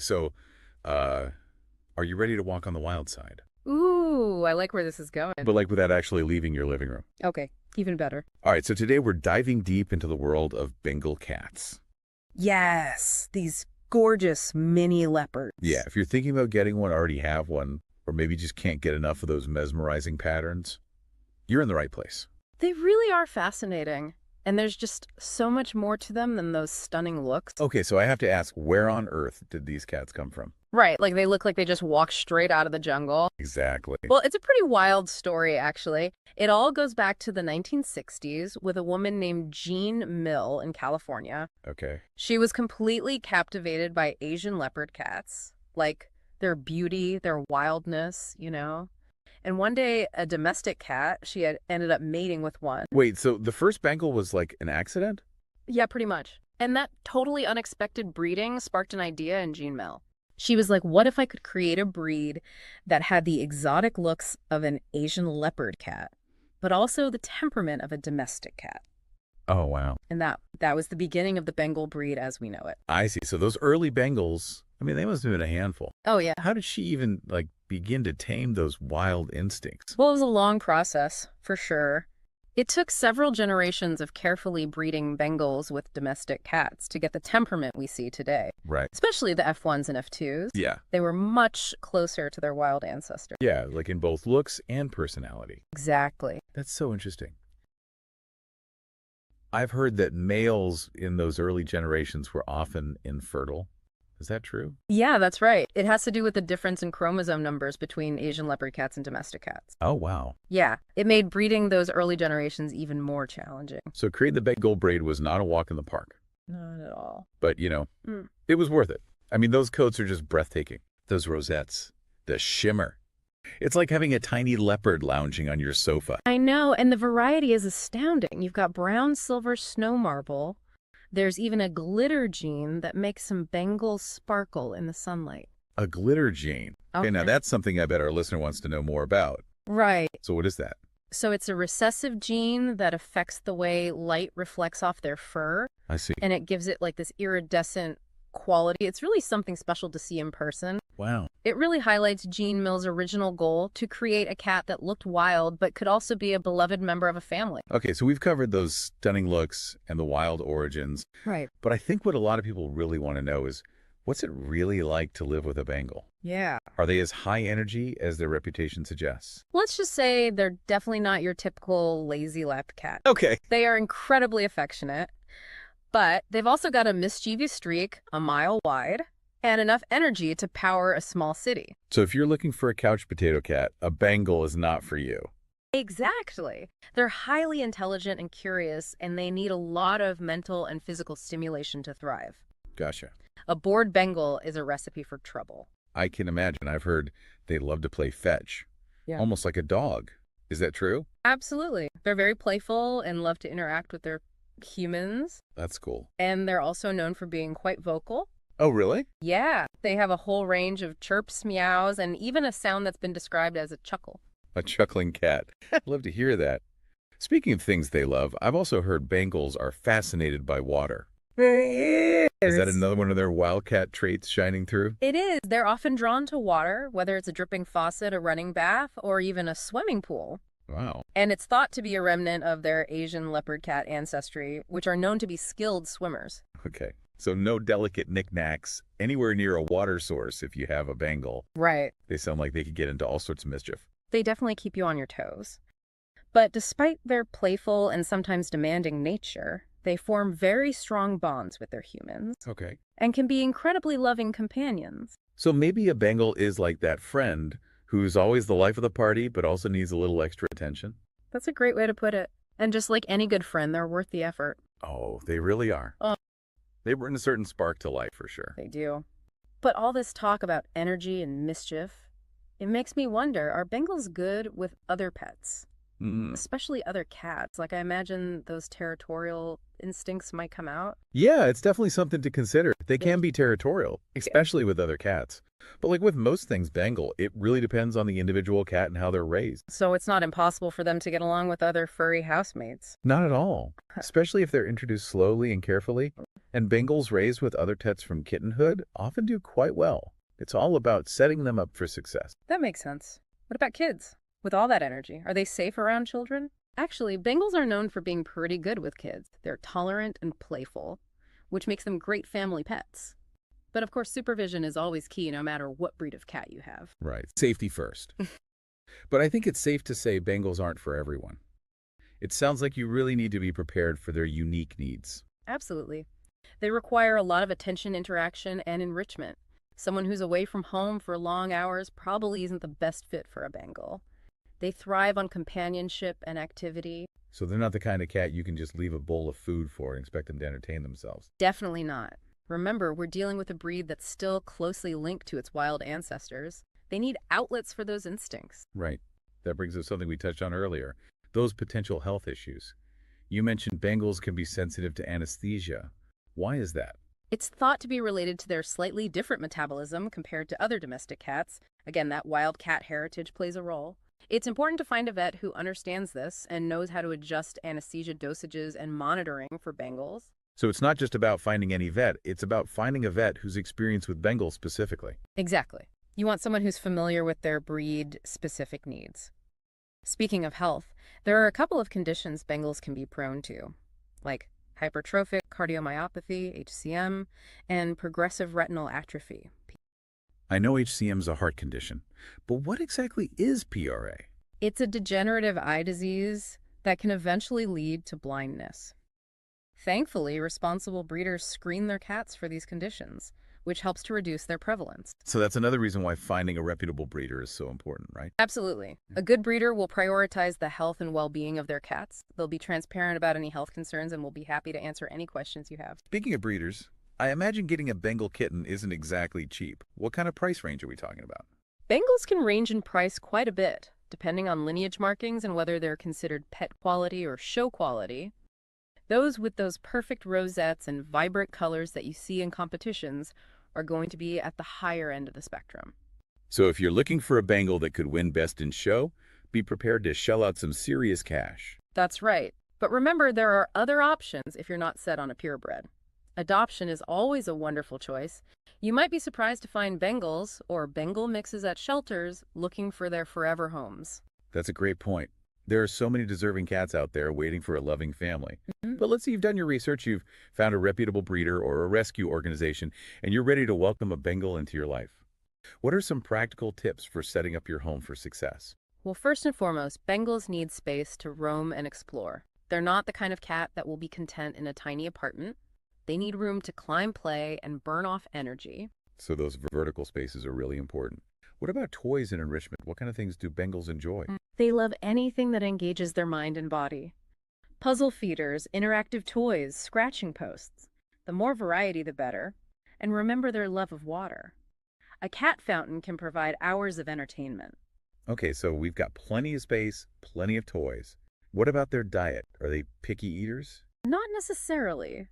So, uh, are you ready to walk on the wild side? Ooh, I like where this is going. But like without actually leaving your living room. Okay, even better. All right, so today we're diving deep into the world of Bengal cats. Yes, these gorgeous mini leopards. Yeah, if you're thinking about getting one, already have one, or maybe just can't get enough of those mesmerizing patterns, you're in the right place. They really are fascinating. And there's just so much more to them than those stunning looks. Okay, so I have to ask, where on earth did these cats come from? Right, like they look like they just walked straight out of the jungle. Exactly. Well, it's a pretty wild story, actually. It all goes back to the 1960s with a woman named Jean Mill in California. Okay. She was completely captivated by Asian leopard cats, like their beauty, their wildness. And one day, a domestic cat, she had ended up mating with one. Wait, so the first Bengal was like an accident? Yeah, pretty much. And that totally unexpected breeding sparked an idea in Jean Mill. She was like, what if I could create a breed that had the exotic looks of an Asian leopard cat, but also the temperament of a domestic cat? Oh, wow. And that was the beginning of the Bengal breed as we know it. I see. So those early Bengals, I mean, they must have been a handful. Oh, yeah. How did she even, like, begin to tame those wild instincts? Well, it was a long process, for sure. It took several generations of carefully breeding Bengals with domestic cats to get the temperament we see today, Right. especially the F1s and F2s. Yeah. They were much closer to their wild ancestors. Yeah, like in both looks and personality. Exactly. That's so interesting. I've heard that males in those early generations were often infertile. Is that true? Yeah, that's right. It has to do with the difference in chromosome numbers between Asian leopard cats and domestic cats. Oh, wow. Yeah, it made breeding those early generations even more challenging. So creating the Bengal braid was not a walk in the park. Not at all. But, Mm. it was worth it. I mean, those coats are just breathtaking. Those rosettes, the shimmer. It's like having a tiny leopard lounging on your sofa. I know, and the variety is astounding. You've got brown, silver, snow marble. There's even a glitter gene that makes some Bengals sparkle in the sunlight. A glitter gene. Okay, now that's something I bet our listener wants to know more about. Right. So what is that? So it's a recessive gene that affects the way light reflects off their fur, I see. and it gives it like this iridescent quality. It's really something special to see in person. Wow. It really highlights Jean Mill's original goal to create a cat that looked wild but could also be a beloved member of a family. Okay, so we've covered those stunning looks and the wild origins. Right. But I think what a lot of people really want to know is, what's it really like to live with a Bengal? Yeah. Are they as high energy as their reputation suggests? Let's just say they're definitely not your typical lazy lap cat. Okay. They are incredibly affectionate, but they've also got a mischievous streak a mile wide and enough energy to power a small city. So if you're looking for a couch potato cat, a Bengal is not for you. Exactly. They're highly intelligent and curious, and they need a lot of mental and physical stimulation to thrive. Gotcha. A bored Bengal is a recipe for trouble. I can imagine. I've heard they love to play fetch. Yeah. Almost like a dog. Is that true? Absolutely. They're very playful and love to interact with their humans, That's cool. and they're also known for being quite vocal. Oh, really? Yeah, they have a whole range of chirps, meows, and even a sound that's been described as a chuckle. A chuckling cat. Love to hear that. Speaking of things they love, I've also heard Bengals are fascinated by water. Is that another one of their wildcat traits shining through? It is. They're often drawn to water, whether it's a dripping faucet, a running bath, or even a swimming pool. Wow. And it's thought to be a remnant of their Asian leopard cat ancestry, which are known to be skilled swimmers. Okay. So no delicate knickknacks anywhere near a water source if you have a Bengal. Right. They sound like they could get into all sorts of mischief. They definitely keep you on your toes. But despite their playful and sometimes demanding nature, they form very strong bonds with their humans Okay. and can be incredibly loving companions. So maybe a Bengal is like that friend who's always the life of the party but also needs a little extra attention. That's a great way to put it. And just like any good friend, they're worth the effort. Oh, they really are. Oh. They bring a certain spark to life for sure. They do. But all this talk about energy and mischief, it makes me wonder, are Bengals good with other pets? Especially other cats. Like, I imagine those territorial instincts might come out. Yeah, it's definitely something to consider. They can be territorial, especially with other cats. But like with most things Bengal, it really depends on the individual cat and how they're raised. So it's not impossible for them to get along with other furry housemates. Not at all, especially if they're introduced slowly and carefully. And Bengals raised with other pets from kittenhood often do quite well. It's all about setting them up for success. That makes sense. What about kids? With all that energy, are they safe around children? Actually, Bengals are known for being pretty good with kids. They're tolerant and playful, which makes them great family pets. But of course, supervision is always key no matter what breed of cat you have. Right. Safety first. But I think it's safe to say Bengals aren't for everyone. It sounds like you really need to be prepared for their unique needs. Absolutely. They require a lot of attention, interaction, and enrichment. Someone who's away from home for long hours probably isn't the best fit for a Bengal. They thrive on companionship and activity. So they're not the kind of cat you can just leave a bowl of food for and expect them to entertain themselves. Definitely not. Remember, we're dealing with a breed that's still closely linked to its wild ancestors. They need outlets for those instincts. Right. That brings us to something we touched on earlier, those potential health issues. You mentioned Bengals can be sensitive to anesthesia. Why is that? It's thought to be related to their slightly different metabolism compared to other domestic cats. Again, that wild cat heritage plays a role. It's important to find a vet who understands this and knows how to adjust anesthesia dosages and monitoring for Bengals. So it's not just about finding any vet, it's about finding a vet who's experienced with Bengals specifically. Exactly. You want someone who's familiar with their breed-specific needs. Speaking of health, there are a couple of conditions Bengals can be prone to, like hypertrophic cardiomyopathy, HCM, and progressive retinal atrophy. I know HCM is a heart condition, but what exactly is PRA? It's a degenerative eye disease that can eventually lead to blindness. Thankfully, responsible breeders screen their cats for these conditions, which helps to reduce their prevalence. So that's another reason why finding a reputable breeder is so important, right? Absolutely. A good breeder will prioritize the health and well-being of their cats. They'll be transparent about any health concerns and will be happy to answer any questions you have. Speaking of breeders, I imagine getting a Bengal kitten isn't exactly cheap. What kind of price range are we talking about? Bengals can range in price quite a bit, depending on lineage markings and whether they're considered pet quality or show quality. Those with those perfect rosettes and vibrant colors that you see in competitions are going to be at the higher end of the spectrum. So if you're looking for a Bengal that could win Best in Show, be prepared to shell out some serious cash. That's right. But remember, there are other options if you're not set on a purebred. Adoption is always a wonderful choice. You might be surprised to find Bengals or Bengal mixes at shelters looking for their forever homes. That's a great point. There are so many deserving cats out there waiting for a loving family. Mhm. But let's say you've done your research, you've found a reputable breeder or a rescue organization, and you're ready to welcome a Bengal into your life. What are some practical tips for setting up your home for success? Well, first and foremost, Bengals need space to roam and explore. They're not the kind of cat that will be content in a tiny apartment. They need room to climb, play, and burn off energy. So those vertical spaces are really important. What about toys and enrichment? What kind of things do Bengals enjoy? They love anything that engages their mind and body. Puzzle feeders, interactive toys, scratching posts. The more variety, the better. And remember their love of water. A cat fountain can provide hours of entertainment. Okay, so we've got plenty of space, plenty of toys. What about their diet? Are they picky eaters? Not necessarily.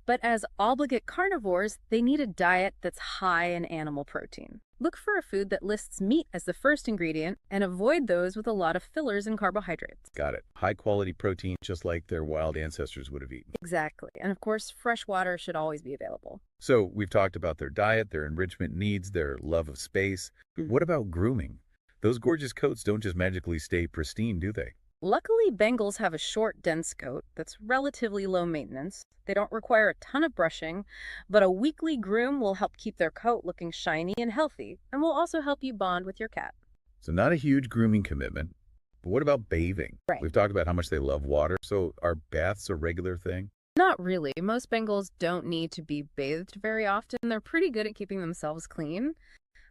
But as obligate carnivores, they need a diet that's high in animal protein. Look for a food that lists meat as the first ingredient and avoid those with a lot of fillers and carbohydrates. Got it. High quality protein, just like their wild ancestors would have eaten. Exactly. And of course, fresh water should always be available. So we've talked about their diet, their enrichment needs, their love of space. What about grooming? Those gorgeous coats don't just magically stay pristine, do they? Luckily, Bengals have a short, dense coat that's relatively low maintenance. They don't require a ton of brushing, but a weekly groom will help keep their coat looking shiny and healthy, and will also help you bond with your cat. So not a huge grooming commitment. But what about bathing? Right. We've talked about how much they love water, so are baths a regular thing? Not really. Most Bengals don't need to be bathed very often. They're pretty good at keeping themselves clean.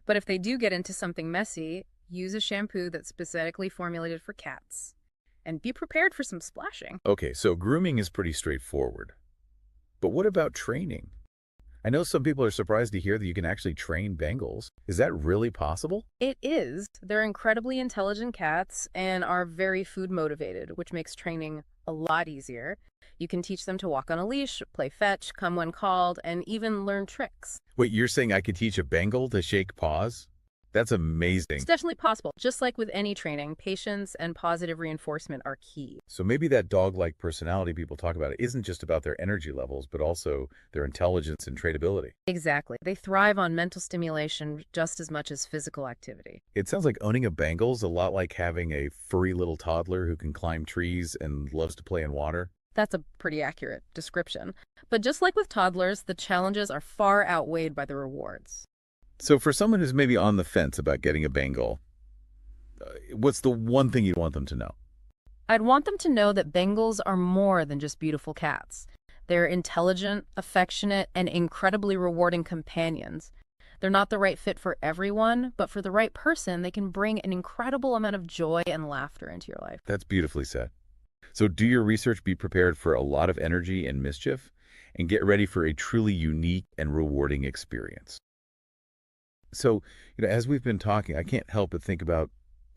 But if they do get into something messy, use a shampoo that's specifically formulated for cats. And be prepared for some splashing. Okay, so grooming is pretty straightforward. But what about training? I know some people are surprised to hear that you can actually train Bengals. Is that really possible? It is. They're incredibly intelligent cats and are very food motivated, which makes training a lot easier. You can teach them to walk on a leash, play fetch, come when called, and even learn tricks. Wait, you're saying I could teach a Bengal to shake paws? That's amazing. It's definitely possible. Just like with any training, patience and positive reinforcement are key. So maybe that dog-like personality people talk about isn't just about their energy levels, but also their intelligence and traitability. Exactly. They thrive on mental stimulation just as much as physical activity. It sounds like owning a Bengal's a lot like having a furry little toddler who can climb trees and loves to play in water. That's a pretty accurate description. But just like with toddlers, the challenges are far outweighed by the rewards. So for someone who's maybe on the fence about getting a Bengal, what's the one thing you'd want them to know? I'd want them to know that Bengals are more than just beautiful cats. They're intelligent, affectionate, and incredibly rewarding companions. They're not the right fit for everyone, but for the right person, they can bring an incredible amount of joy and laughter into your life. That's beautifully said. So do your research, be prepared for a lot of energy and mischief, and get ready for a truly unique and rewarding experience. So, as we've been talking, I can't help but think about,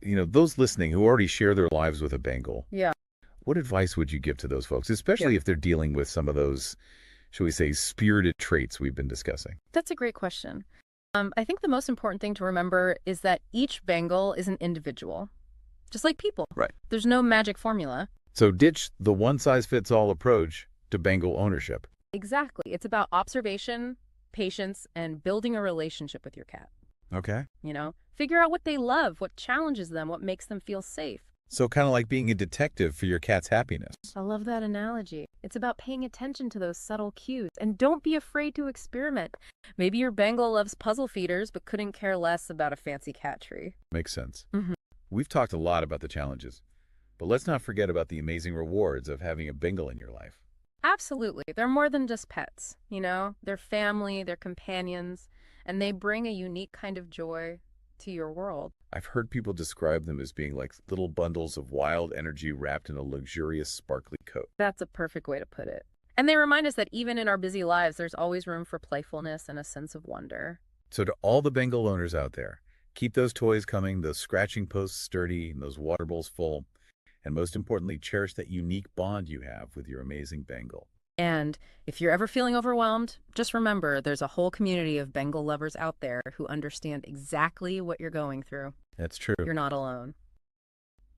those listening who already share their lives with a Bengal. Yeah. What advice would you give to those folks, especially if they're dealing with some of those, shall we say, spirited traits we've been discussing? That's a great question. I think the most important thing to remember is that each Bengal is an individual, just like people. Right. There's no magic formula. So ditch the one-size-fits-all approach to Bengal ownership. Exactly. It's about observation, patience, and building a relationship with your cat. Okay. Figure out what they love, what challenges them, what makes them feel safe. So kind of like being a detective for your cat's happiness. I love that analogy. It's about paying attention to those subtle cues, and don't be afraid to experiment. Maybe your Bengal loves puzzle feeders but couldn't care less about a fancy cat tree. Makes sense. Mhm. We've talked a lot about the challenges, but let's not forget about the amazing rewards of having a Bengal in your life. Absolutely. They're more than just pets, They're family, they're companions, and they bring a unique kind of joy to your world. I've heard people describe them as being like little bundles of wild energy wrapped in a luxurious, sparkly coat. That's a perfect way to put it. And they remind us that even in our busy lives, there's always room for playfulness and a sense of wonder. So to all the Bengal owners out there, keep those toys coming, those scratching posts sturdy, and those water bowls full. And most importantly, cherish that unique bond you have with your amazing Bengal. And if you're ever feeling overwhelmed, just remember there's a whole community of Bengal lovers out there who understand exactly what you're going through. That's true. You're not alone.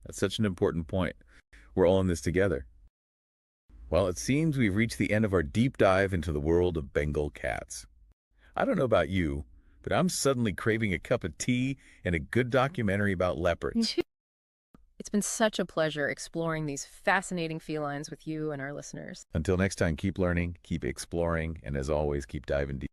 That's such an important point. We're all in this together. Well, it seems we've reached the end of our deep dive into the world of Bengal cats. I don't know about you, but I'm suddenly craving a cup of tea and a good documentary about leopards. It's been such a pleasure exploring these fascinating felines with you and our listeners. Until next time, keep learning, keep exploring, and as always, keep diving deep.